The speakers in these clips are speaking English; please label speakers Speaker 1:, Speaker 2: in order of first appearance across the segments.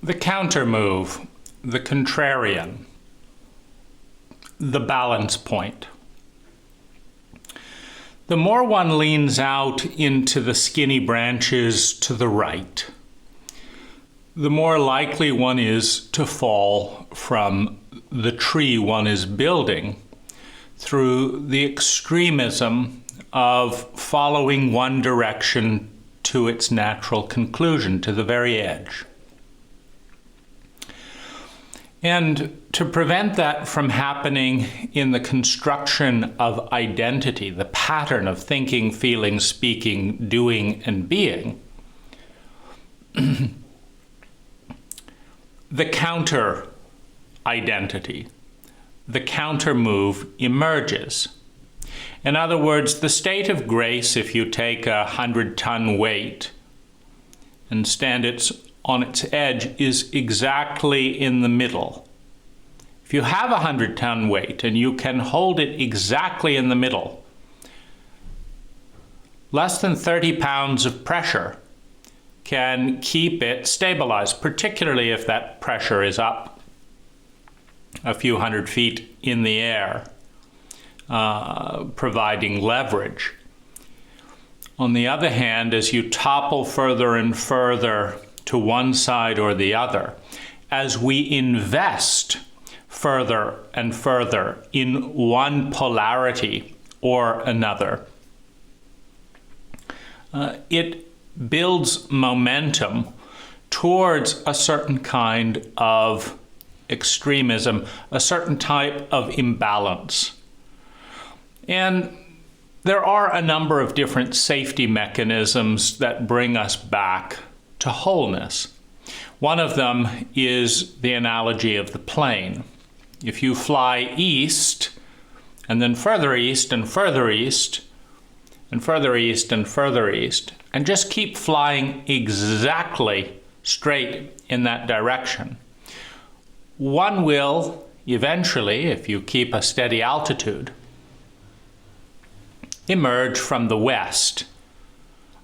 Speaker 1: The counter move, the contrarian, the balance point. The more one leans out into the skinny branches to the right, the more likely one is to fall from the tree one is building through the extremism of following one direction to its natural conclusion, to the very edge. And to prevent that from happening in the construction of identity, the pattern of thinking, feeling, speaking, doing, and being, the counter identity, the counter move emerges. In other words, the state of grace, if you take a 100-ton weight and stand it on its edge, is exactly in the middle. If you have a 100-ton weight and you can hold it exactly in the middle, less than 30 pounds of pressure can keep it stabilized, particularly if that pressure is up a few hundred feet in the air, providing leverage. On the other hand, as you topple further and further to one side or the other, as we invest further and further in one polarity or another, it builds momentum towards a certain kind of extremism, a certain type of imbalance. And there are a number of different safety mechanisms that bring us back to wholeness. One of them is the analogy of the plane. If you fly east, and then further east and further east, and further east and further east, and just keep flying exactly straight in that direction, one will eventually, if you keep a steady altitude, emerge from the west,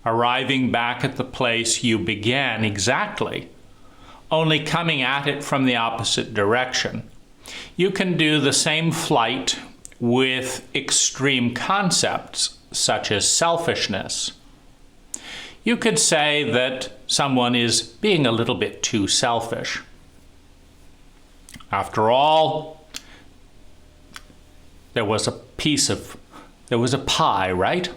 Speaker 1: arriving back at the place you began exactly, only coming at it from the opposite direction. You can do the same flight with extreme concepts such as selfishness. You could say that someone is being a little bit too selfish. After all, there was a pie, right?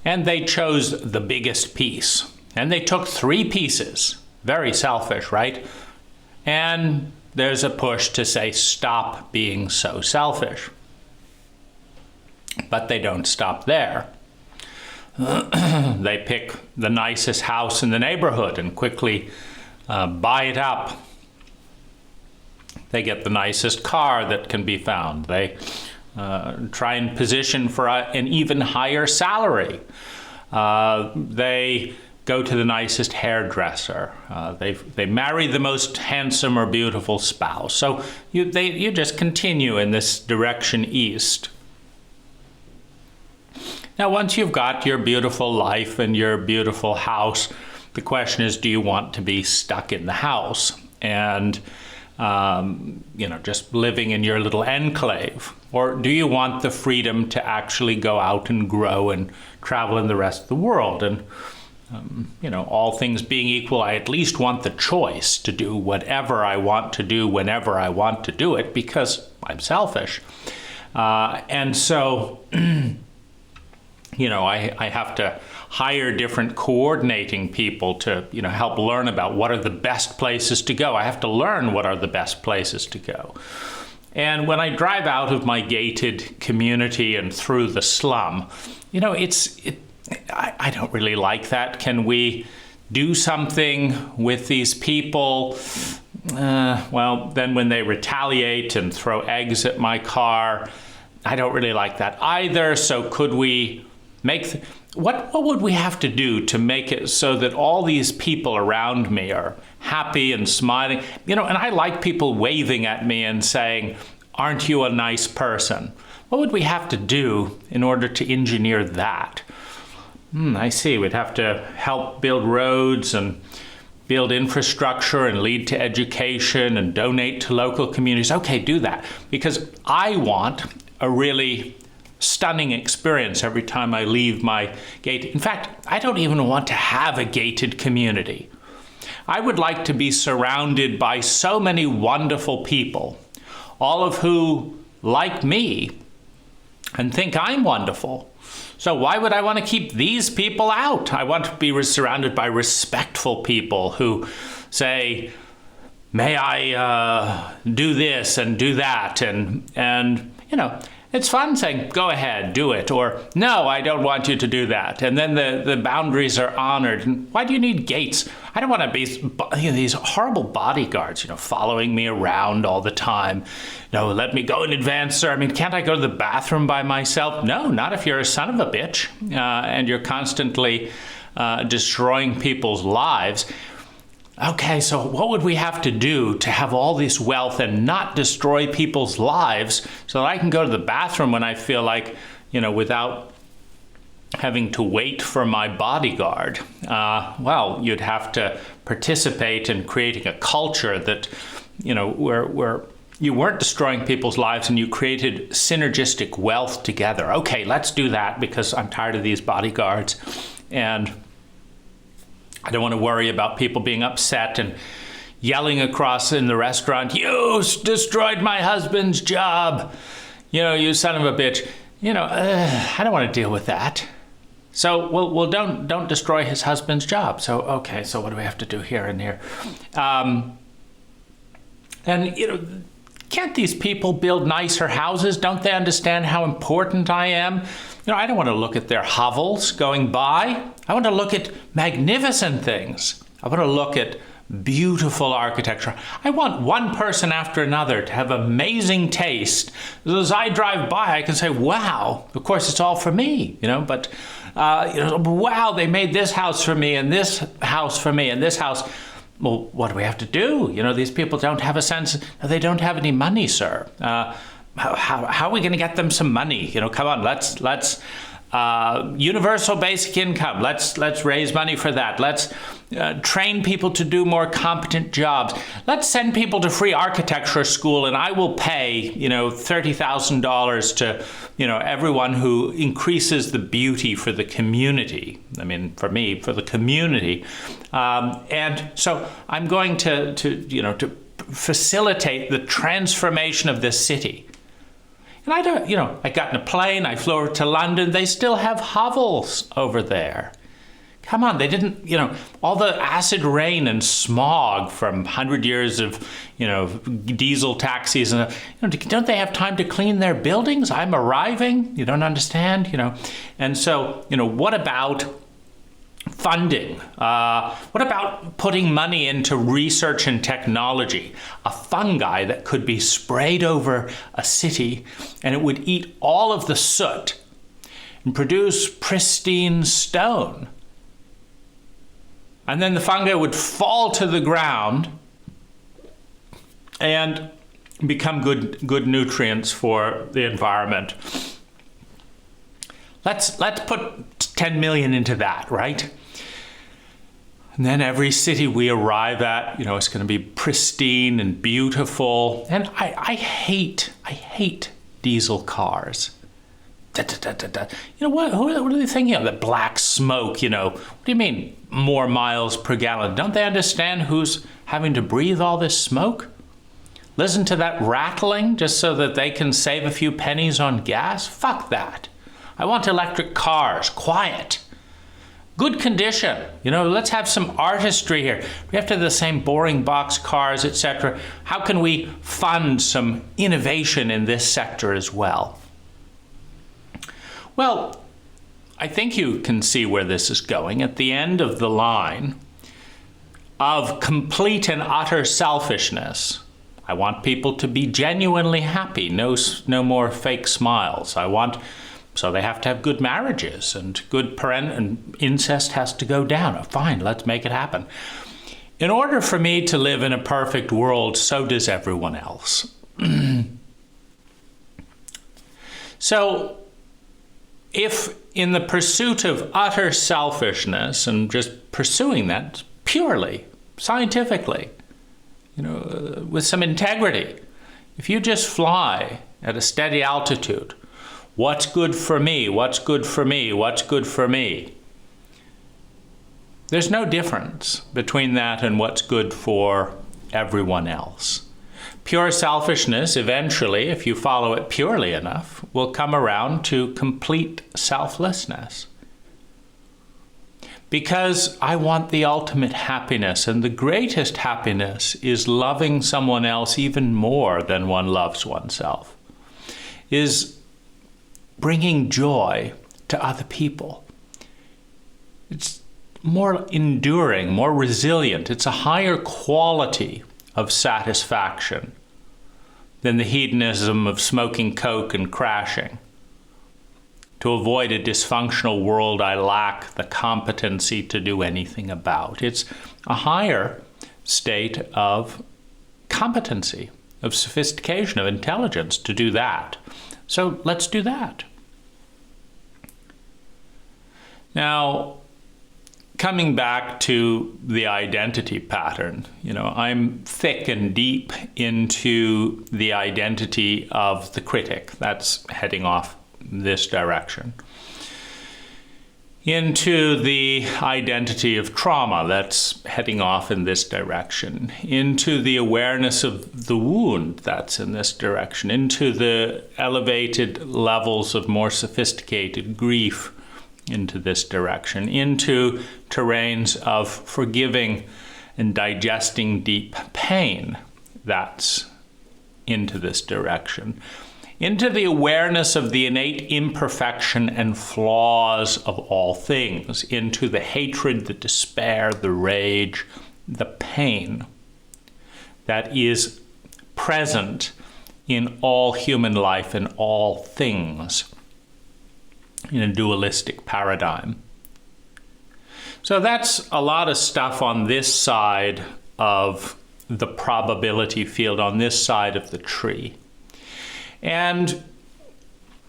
Speaker 1: And they chose the biggest piece. And they took 3 pieces. Very selfish, right? And there's a push to say, stop being so selfish. But they don't stop there. They pick the nicest house in the neighborhood and quickly buy it up. They get the nicest car that can be found. They try and position for an even higher salary. They go to the nicest hairdresser. They marry the most handsome or beautiful spouse. So you just continue in this direction east. Now, once you've got your beautiful life and your beautiful house, the question is, do you want to be stuck in the house and just living in your little enclave? Or do you want the freedom to actually go out and grow and travel in the rest of the world? And, all things being equal, I at least want the choice to do whatever I want to do whenever I want to do it because I'm selfish. And so, I have to hire different coordinating people to, help learn about what are the best places to go. I have to learn what are the best places to go. And when I drive out of my gated community and through the slum, I don't really like that. Can we do something with these people? Well, then when they retaliate and throw eggs at my car, I don't really like that either. So could we make, what would we have to do to make it so that all these people around me are happy and smiling? And I like people waving at me and saying, aren't you a nice person? What would we have to do in order to engineer that? I see. We'd have to help build roads and build infrastructure and lead to education and donate to local communities. Okay, do that, because I want a really stunning experience every time I leave my gate. In fact, I don't even want to have a gated community. I would like to be surrounded by so many wonderful people, all of who like me and think I'm wonderful. So why would I want to keep these people out? I want to be surrounded by respectful people who say, may I do this and do that? And you know, it's fun saying, go ahead, do it, or no, I don't want you to do that. And then the boundaries are honored. And why do you need gates? I don't want to be these horrible bodyguards, following me around all the time. No, let me go in advance, sir. I mean, can't I go to the bathroom by myself? No, not if you're a son of a bitch and you're constantly destroying people's lives. Okay, so what would we have to do to have all this wealth and not destroy people's lives so that I can go to the bathroom when I feel like, without having to wait for my bodyguard? Well, you'd have to participate in creating a culture that, where you weren't destroying people's lives and you created synergistic wealth together. Okay, let's do that because I'm tired of these bodyguards and I don't want to worry about people being upset and yelling across in the restaurant, you destroyed my husband's job. You son of a bitch. I don't want to deal with that. So, well, don't destroy his husband's job. So, okay, so what do we have to do here and here? Can't these people build nicer houses? Don't they understand how important I am? I don't want to look at their hovels going by. I want to look at magnificent things. I want to look at beautiful architecture. I want one person after another to have amazing taste. As I drive by, I can say, wow, of course it's all for me, but, wow, they made this house for me and this house for me and this house. Well, what do we have to do? These people don't have a sense, they don't have any money, sir. How are we going to get them some money? Come on, let's universal basic income. Let's raise money for that. Let's train people to do more competent jobs. Let's send people to free architecture school, and I will pay $30,000 to everyone who increases the beauty for the community. I mean, for me, for the community, and so I'm going to facilitate the transformation of this city. And I don't, I got in a plane, I flew over to London, they still have hovels over there. Come on, they didn't, all the acid rain and smog from 100 years of, diesel taxis, and don't they have time to clean their buildings? I'm arriving, you don't understand, And so, what about funding? What about putting money into research and technology? A fungi that could be sprayed over a city and it would eat all of the soot and produce pristine stone. And then the fungi would fall to the ground and become good nutrients for the environment. Let's put 10 million into that, right? And then every city we arrive at, it's going to be pristine and beautiful. And I hate diesel cars. What are they thinking of? The black smoke, What do you mean more miles per gallon? Don't they understand who's having to breathe all this smoke? Listen to that rattling just so that they can save a few pennies on gas? Fuck that. I want electric cars, quiet. Good condition. Let's have some artistry here. We have to have the same boring box cars, etc. How can we fund some innovation in this sector as well? Well, I think you can see where this is going. At the end of the line of complete and utter selfishness, I want people to be genuinely happy. No more fake smiles. So they have to have good marriages and and incest has to go down. Oh, fine, let's make it happen. In order for me to live in a perfect world, so does everyone else. So if in the pursuit of utter selfishness and just pursuing that purely scientifically, with some integrity. If you just fly at a steady altitude, what's good for me, what's good for me, what's good for me? There's no difference between that and what's good for everyone else. Pure selfishness, eventually, if you follow it purely enough, will come around to complete selflessness. Because I want the ultimate happiness, and the greatest happiness is loving someone else even more than one loves oneself, is bringing joy to other people. It's more enduring, more resilient. It's a higher quality of satisfaction than the hedonism of smoking coke and crashing. To avoid a dysfunctional world I lack the competency to do anything about. It's a higher state of competency, of sophistication, of intelligence to do that. So let's do that. Now, coming back to the identity pattern, I'm thick and deep into the identity of the critic. That's heading off this direction. Into the identity of trauma, that's heading off in this direction. Into the awareness of the wound, that's in this direction. Into the elevated levels of more sophisticated grief, into this direction. Into terrains of forgiving and digesting deep pain, that's into this direction. Into the awareness of the innate imperfection and flaws of all things, into the hatred, the despair, the rage, the pain that is present in all human life and all things in a dualistic paradigm. So that's a lot of stuff on this side of the probability field, on this side of the tree. And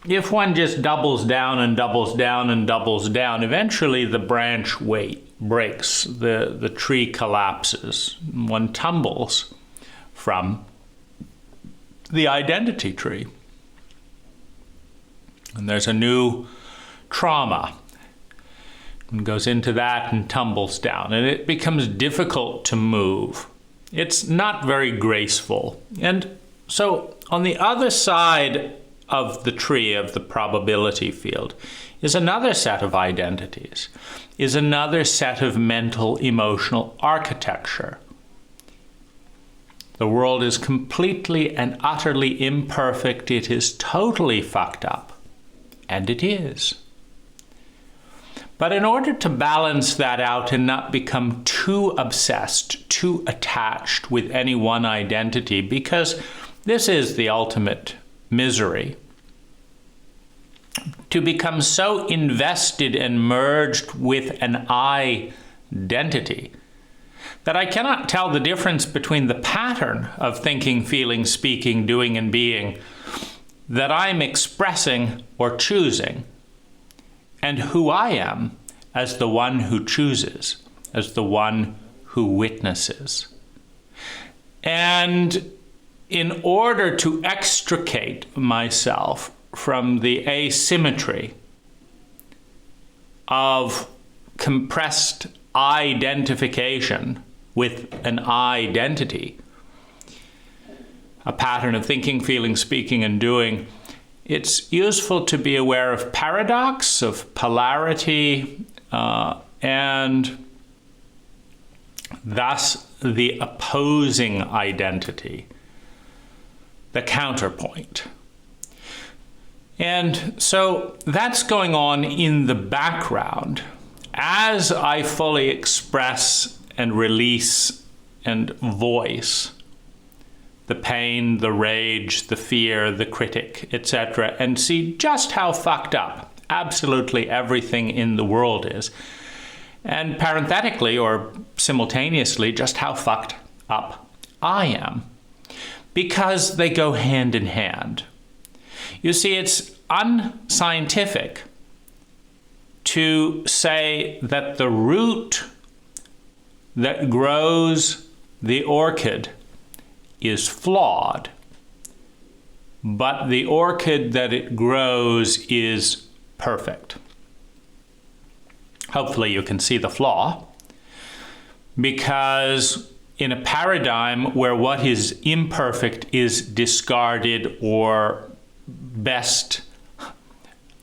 Speaker 1: if one just doubles down and doubles down and doubles down, eventually the branch breaks, the tree collapses, one tumbles from the identity tree. And there's a new trauma, and goes into that and tumbles down, and it becomes difficult to move. It's not very graceful. And so on the other side of the tree of the probability field is another set of identities, is another set of mental, emotional architecture. The world is completely and utterly imperfect. It is totally fucked up. And it is. But in order to balance that out and not become too obsessed, too attached with any one identity, because this is the ultimate misery, to become so invested and merged with an I-identity that I cannot tell the difference between the pattern of thinking, feeling, speaking, doing, and being that I'm expressing or choosing, and who I am as the one who chooses, as the one who witnesses. And in order to extricate myself from the asymmetry of compressed identification with an identity, a pattern of thinking, feeling, speaking, and doing, it's useful to be aware of paradox, of polarity, and thus the opposing identity, the counterpoint. And so that's going on in the background as I fully express and release and voice the pain, the rage, the fear, the critic, etc., and see just how fucked up absolutely everything in the world is. And parenthetically or simultaneously, just how fucked up I am. Because they go hand in hand. You see, it's unscientific to say that the root that grows the orchid is flawed, but the orchid that it grows is perfect. Hopefully you can see the flaw, because in a paradigm where what is imperfect is discarded or best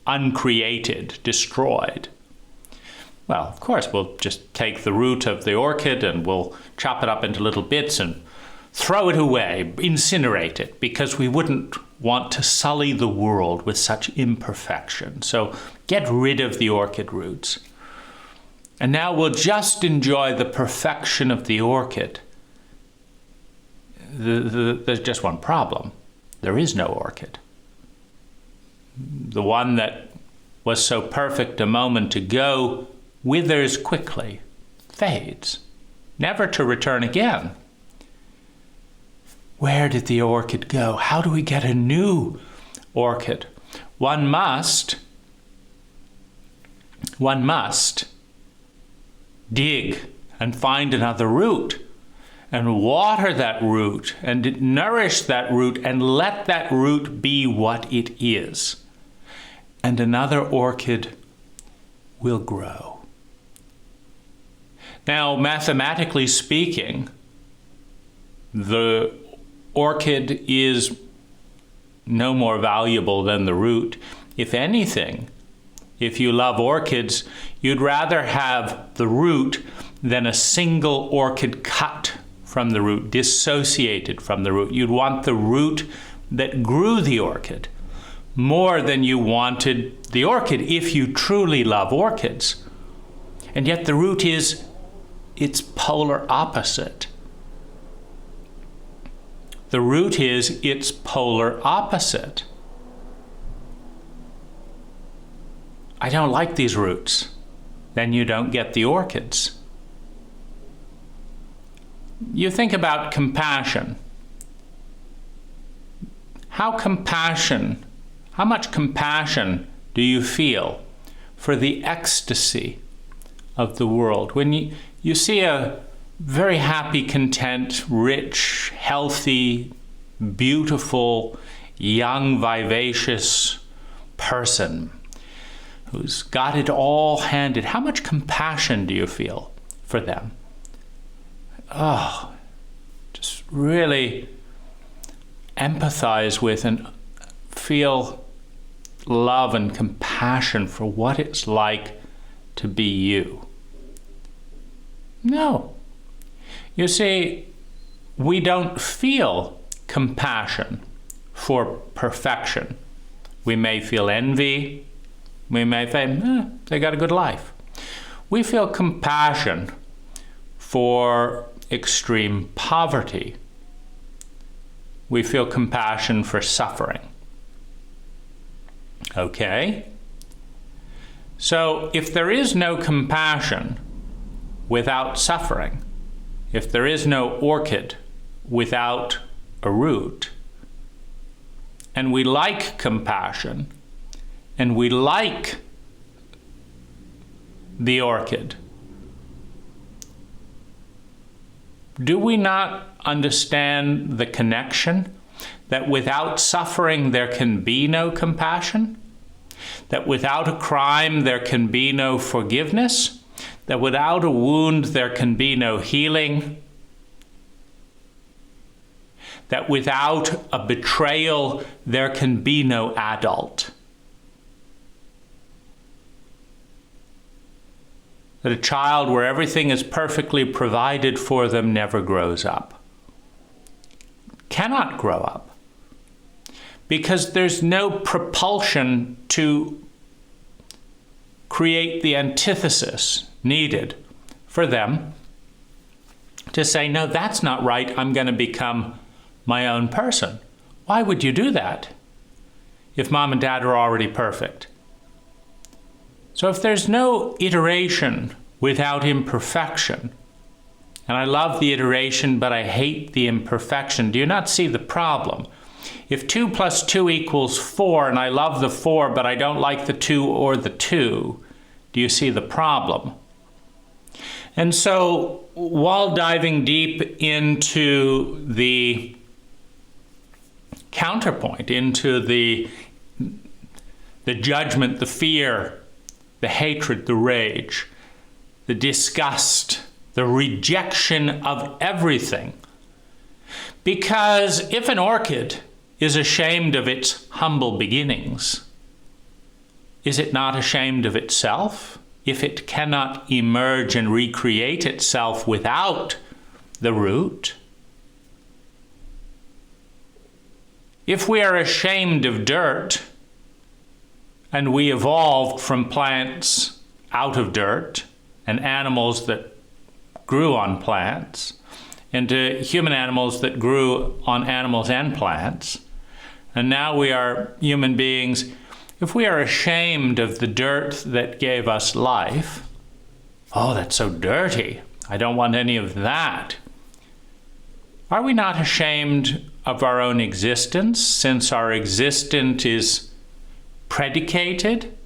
Speaker 1: uncreated, destroyed, well, of course, we'll just take the root of the orchid and we'll chop it up into little bits and throw it away, incinerate it, because we wouldn't want to sully the world with such imperfection. So get rid of the orchid roots. And now we'll just enjoy the perfection of the orchid. There's just one problem. There is no orchid. The one that was so perfect a moment ago withers quickly, fades, never to return again. Where did the orchid go? How do we get a new orchid? One must dig and find another root and water that root and nourish that root and let that root be what it is. And another orchid will grow. Now, mathematically speaking, the orchid is no more valuable than the root. If anything, if you love orchids, you'd rather have the root than a single orchid cut from the root, dissociated from the root. You'd want the root that grew the orchid more than you wanted the orchid if you truly love orchids. And yet the root is its polar opposite. The root is its polar opposite. I don't like these roots. Then you don't get the orchids. You think about compassion. How much compassion do you feel for the ecstasy of the world? When you see a very happy, content, rich, healthy, beautiful, young, vivacious person who's got it all handed, how much compassion do you feel for them? Oh, just really empathize with and feel love and compassion for what it's like to be you. No. You see, we don't feel compassion for perfection. We may feel envy. We may say, they got a good life. We feel compassion for extreme poverty. We feel compassion for suffering. Okay? So if there is no compassion without suffering, if there is no orchid without a root, and we like compassion, and we like the orchid, do we not understand the connection that without suffering there can be no compassion? That without a crime there can be no forgiveness? That without a wound there can be no healing? That without a betrayal there can be no adult? That a child where everything is perfectly provided for them never grows up. Cannot grow up. Because there's no propulsion to create the antithesis needed for them to say, no, that's not right, I'm going to become my own person. Why would you do that if mom and dad are already perfect? So if there's no iteration without imperfection, and I love the iteration, but I hate the imperfection, do you not see the problem? If 2 plus 2 equals 4, and I love the 4, but I don't like the 2 or the 2, do you see the problem? And so, while diving deep into the counterpoint, into the judgment, the fear, the hatred, the rage, the disgust, the rejection of everything. Because if an orchid is ashamed of its humble beginnings, is it not ashamed of itself if it cannot emerge and recreate itself without the root? If we are ashamed of dirt, and we evolved from plants out of dirt and animals that grew on plants, into human animals that grew on animals and plants, and now we are human beings, if we are ashamed of the dirt that gave us life, oh, that's so dirty, I don't want any of that. Are we not ashamed of our own existence, since our existence is predicated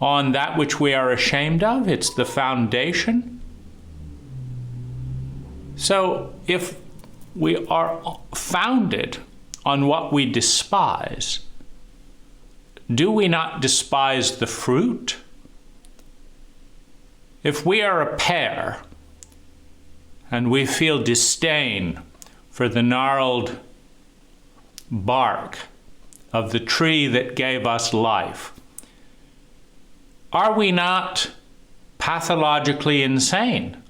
Speaker 1: on that which we are ashamed of? It's the foundation. So if we are founded on what we despise, do we not despise the fruit? If we are a pear and we feel disdain for the gnarled bark of the tree that gave us life, are we not pathologically insane?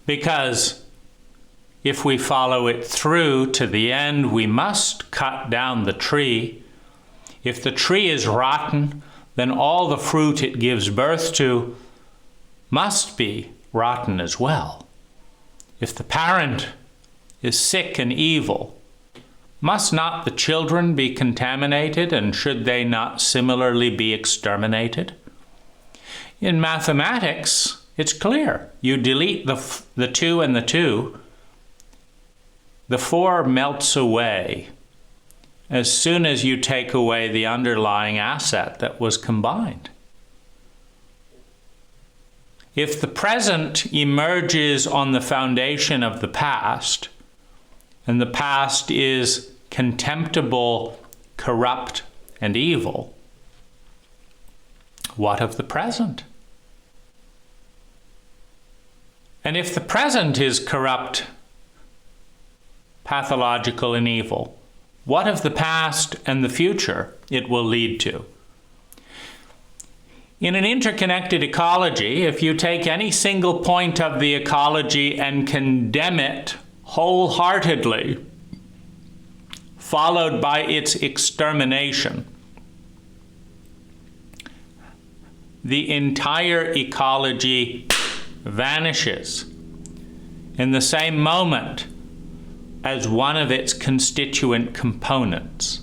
Speaker 1: Because if we follow it through to the end, we must cut down the tree. If the tree is rotten, then all the fruit it gives birth to must be rotten as well. If the parent is sick and evil, must not the children be contaminated, and should they not similarly be exterminated? In mathematics, it's clear. You delete the 2 and the 2, the 4 melts away as soon as you take away the underlying asset that was combined. If the present emerges on the foundation of the past, and the past is contemptible, corrupt, and evil, what of the present? And if the present is corrupt, pathological, and evil, what of the past and the future it will lead to? In an interconnected ecology, if you take any single point of the ecology and condemn it wholeheartedly, followed by its extermination, the entire ecology vanishes in the same moment as one of its constituent components.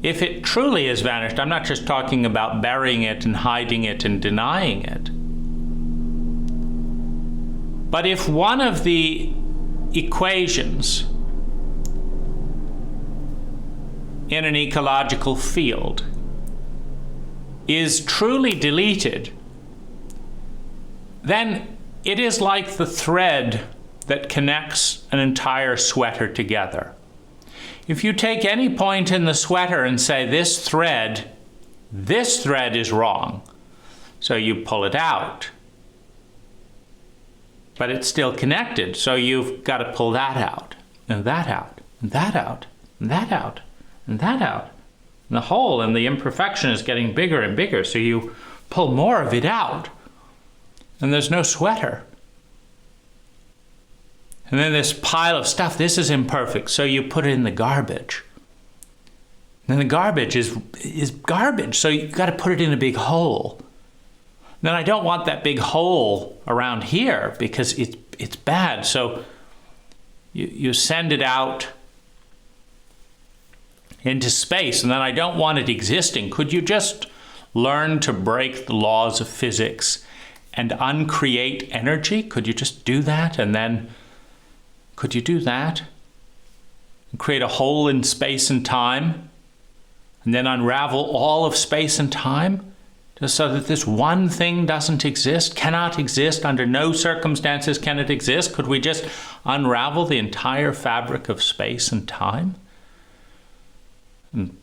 Speaker 1: If it truly has vanished, I'm not just talking about burying it and hiding it and denying it, but if one of the equations in an ecological field is truly deleted, then it is like the thread that connects an entire sweater together. If you take any point in the sweater and say, this thread is wrong, so you pull it out, but it's still connected, so you've got to pull that out, and that out, and that out, and that out, and that out. And the hole and the imperfection is getting bigger and bigger, so you pull more of it out, and there's no sweater. And then this pile of stuff, this is imperfect, so you put it in the garbage. And the garbage is garbage, so you've got to put it in a big hole. Then I don't want that big hole around here because it's bad, so you send it out into space, and then I don't want it existing. Could you just learn to break the laws of physics and uncreate energy? Could you just do that? And then could you do that? And create a hole in space and time, and then unravel all of space and time just so that this one thing doesn't exist, cannot exist, under no circumstances can it exist? Could we just unravel the entire fabric of space and time? And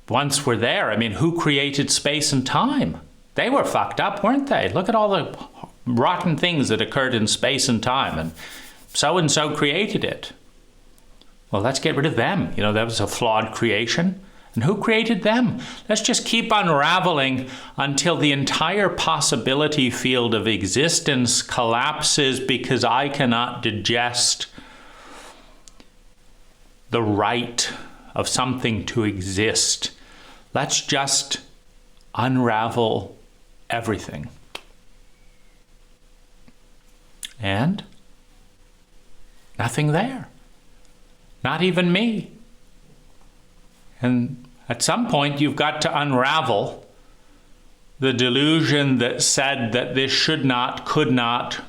Speaker 1: once we're there, I mean, who created space and time? They were fucked up, weren't they? Look at all the rotten things that occurred in space and time, and so created it. Well, let's get rid of them. You know, that was a flawed creation. And who created them? Let's just keep unraveling until the entire possibility field of existence collapses because I cannot digest the right of something to exist. Let's just unravel everything. And nothing there. Not even me. And at some point, you've got to unravel the delusion that said that this should not, could not,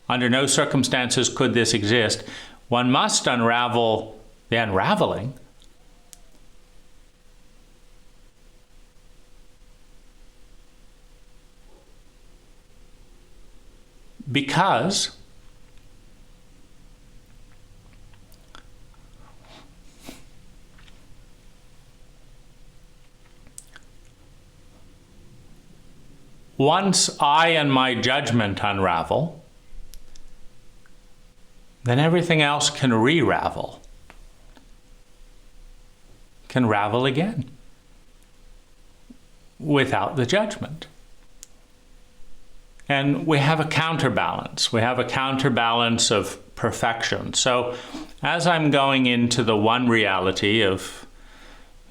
Speaker 1: under no circumstances could this exist. One must unravel the unraveling. Because once I and my judgment unravel, then everything else can re-ravel, can ravel again without the judgment. And we have a counterbalance. We have a counterbalance of perfection. So as I'm going into the one reality of,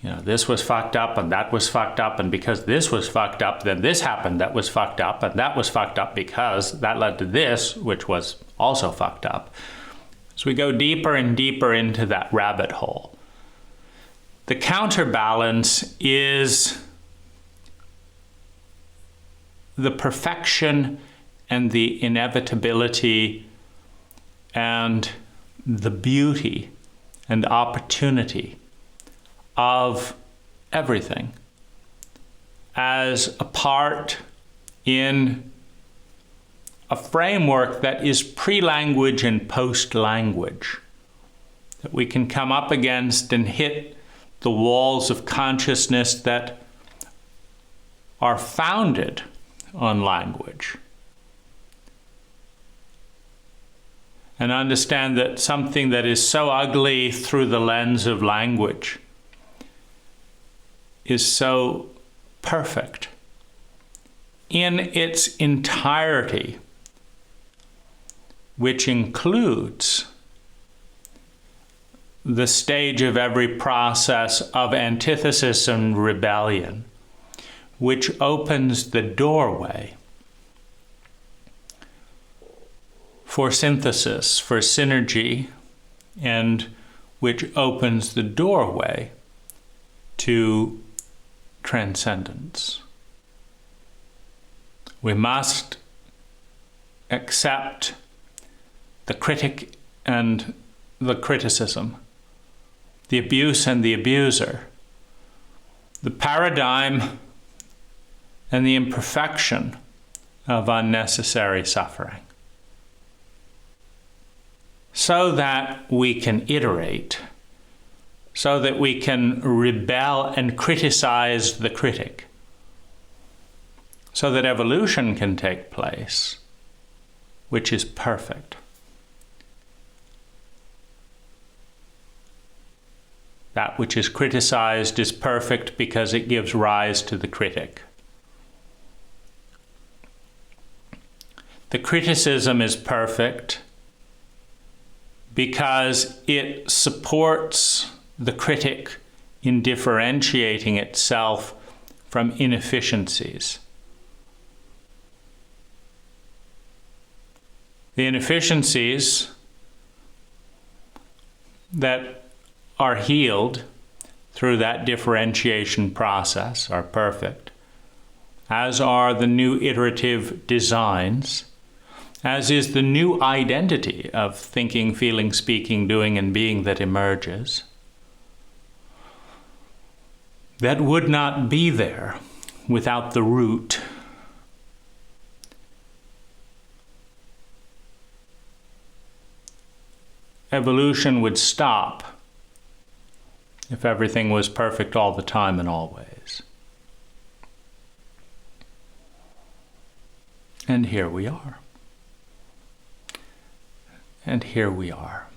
Speaker 1: you know, this was fucked up and that was fucked up, and because this was fucked up, then this happened that was fucked up, and that was fucked up because that led to this, which was also fucked up. So we go deeper and deeper into that rabbit hole. The counterbalance is the perfection and the inevitability and the beauty and opportunity of everything as a part in a framework that is pre-language and post-language, that we can come up against and hit the walls of consciousness that are founded on language. And understand that something that is so ugly through the lens of language is so perfect in its entirety, which includes the stage of every process of antithesis and rebellion, which opens the doorway for synthesis, for synergy, and which opens the doorway to transcendence. We must accept the critic and the criticism, the abuse and the abuser, the paradigm and the imperfection of unnecessary suffering, so that we can iterate, so that we can rebel and criticize the critic, so that evolution can take place, which is perfect. That which is criticized is perfect because it gives rise to the critic. The criticism is perfect because it supports the critic in differentiating itself from inefficiencies. The inefficiencies that are healed through that differentiation process are perfect, as are the new iterative designs, as is the new identity of thinking, feeling, speaking, doing, and being that emerges, that would not be there without the root. Evolution would stop if everything was perfect all the time and always. And here we are. And here we are.